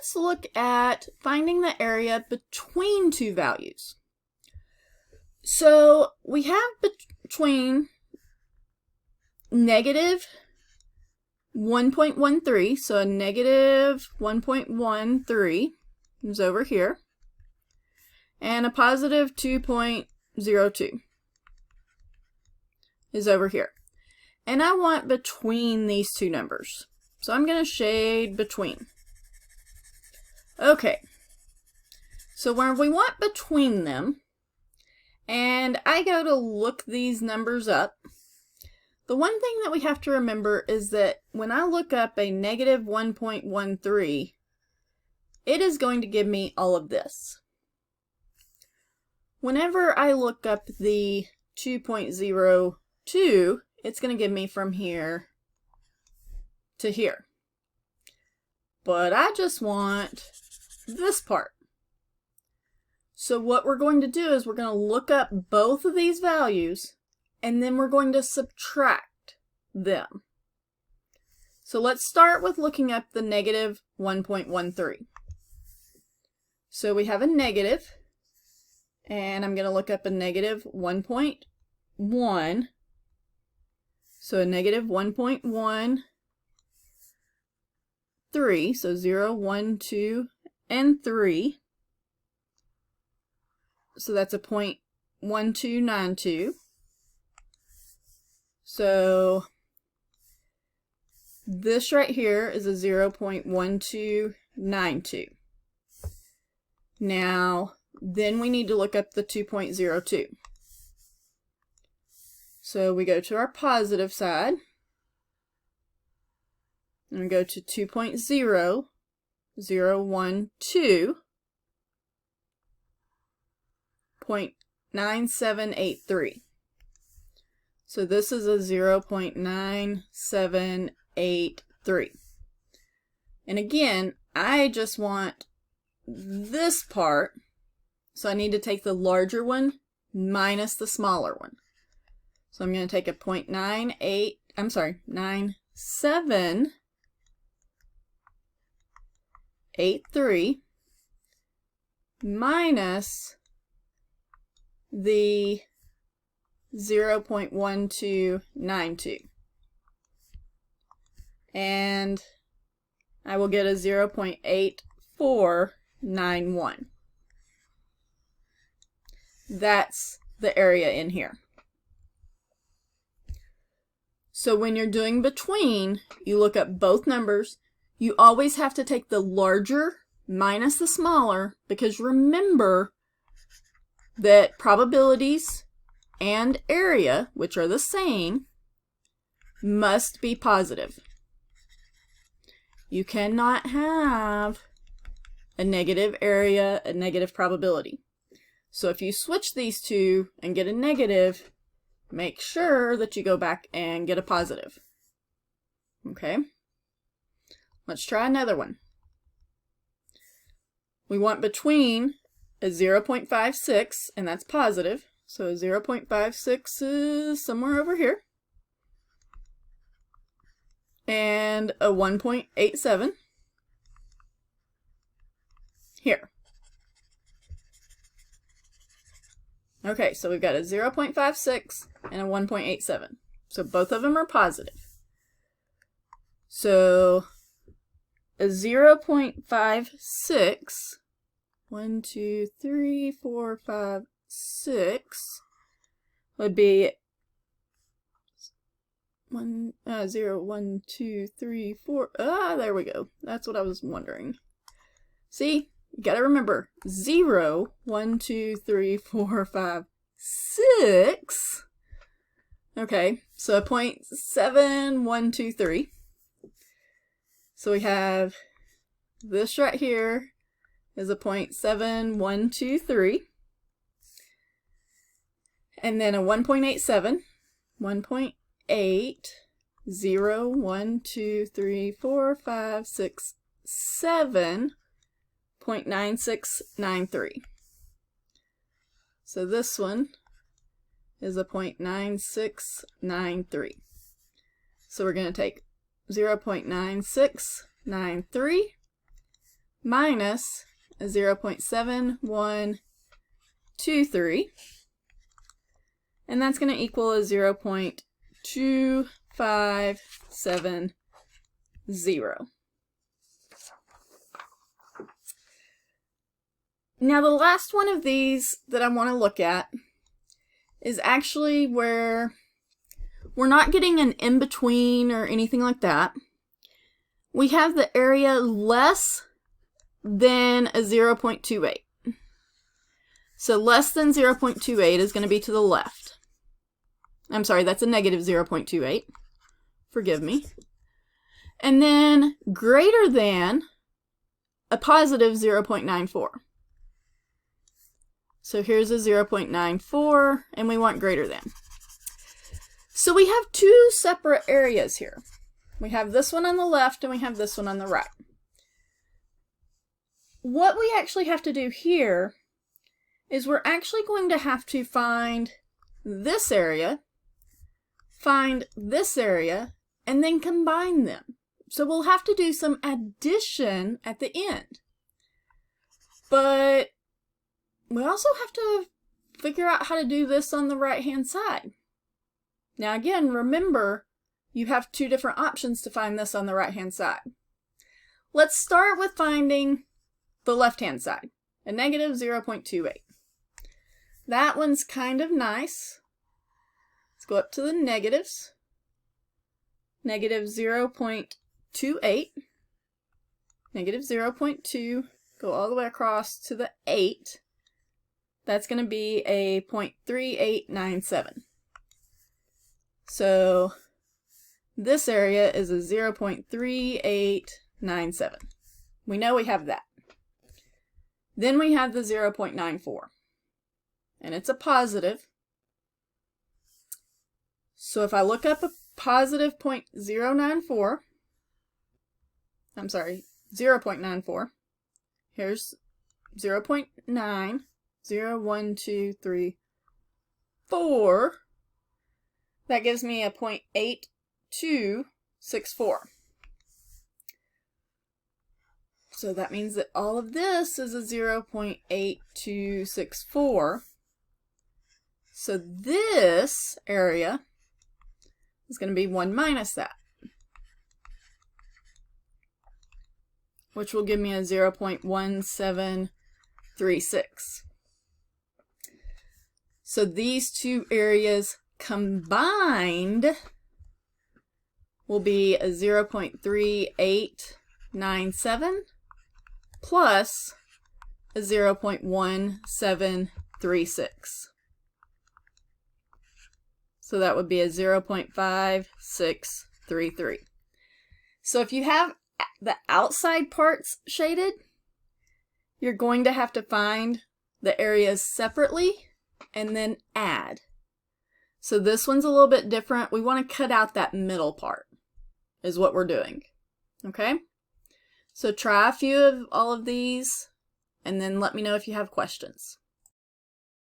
let's look at finding the area between two values. So we have between negative 1.13, so a negative 1.13 is over here, and a positive 2.02 is over here. And I want between these two numbers. So I'm going to shade between. Okay, so when we want between them, and I go to look these numbers up, the one thing that we have to remember is that when I look up a negative 1.13, it is going to give me all of this. Whenever I look up the 2.02, it's going to give me from here to here. But I just want this part. So what we're going to do is we're going to look up both of these values and then we're going to subtract them. So let's start with looking up the negative 1.13. So we have a negative, and I'm going to look up a negative 1.1. So a negative 1.13, so 0, 1, 2, and 3. So that's a 0.1292. So this right here is a 0.1292. Now, then we need to look up the 2.02. So we go to our positive side, and we go to 2.0012. 0.9783. So this is a 0.9783. And again, I just want this part, so I need to take the larger one minus the smaller one. So I'm going to take a 9783 minus the 0.1292, and I will get a 0.8491. That's the area in here. So when you're doing between, you look up both numbers. You always have to take the larger minus the smaller, because remember that probabilities and area, which are the same, must be positive. You cannot have a negative area, a negative probability. So if you switch these two and get a negative, make sure that you go back and get a positive. Okay? Let's try another one. We want between a 0.56, and that's positive. So 0.56 is somewhere over here. And a 1.87 here. Okay, so we've got a 0.56 and a 1.87. So both of them are positive. So a 0.56, 1, 2, 3, 4, 5, 6 would be 0, 1, 2, 3, 4. There we go. That's what I was wondering. See, you gotta remember 0, 1, 2, 3, 4, 5, 6. Okay, so 0.7123. So we have this right here is a 0.7123. And then a 1.87, 1.8, 0, 1, 2, 3, 4, 5, 6, 7, 0.9693. So this one is a 0.9693. So we're going to take 0.9693 minus a 0.7123, and that's going to equal a 0.2570. Now the last one of these that I want to look at is actually where we're not getting an in-between or anything like that. We have the area less than a 0.28. So less than 0.28 is going to be to the left. I'm sorry, that's a negative 0.28. Forgive me. And then greater than a positive 0.94. So here's a 0.94, and we want greater than. So we have two separate areas here. We have this one on the left, and we have this one on the right. What we actually have to do here is we're actually going to have to find this area, find this area, and then combine them. So we'll have to do some addition at the end. But we also have to figure out how to do this on the right-hand side. Now again, remember, you have two different options to find this on the right-hand side. Let's start with finding the left-hand side, a negative 0.28. That one's kind of nice. Let's go up to the negatives. Negative 0.28, negative 0.2, go all the way across to the 8. That's going to be a 0.3897. So this area is a 0.3897. We know we have that. Then we have the 0.94. And it's a positive. So if I look up a positive 0.094, I'm sorry, 0.94, here's 0.9, 0, 1, 2, 3, 4. That gives me a 0.8264. So that means that all of this is a 0.8264. So this area is going to be 1 minus that, which will give me a 0.1736. So these two areas combined will be a 0.3897 plus a 0.1736. So that would be a 0.5633. So if you have the outside parts shaded, you're going to have to find the areas separately and then add. So this one's a little bit different. We want to cut out that middle part is what we're doing. Okay? So try a few of all of these and then let me know if you have questions.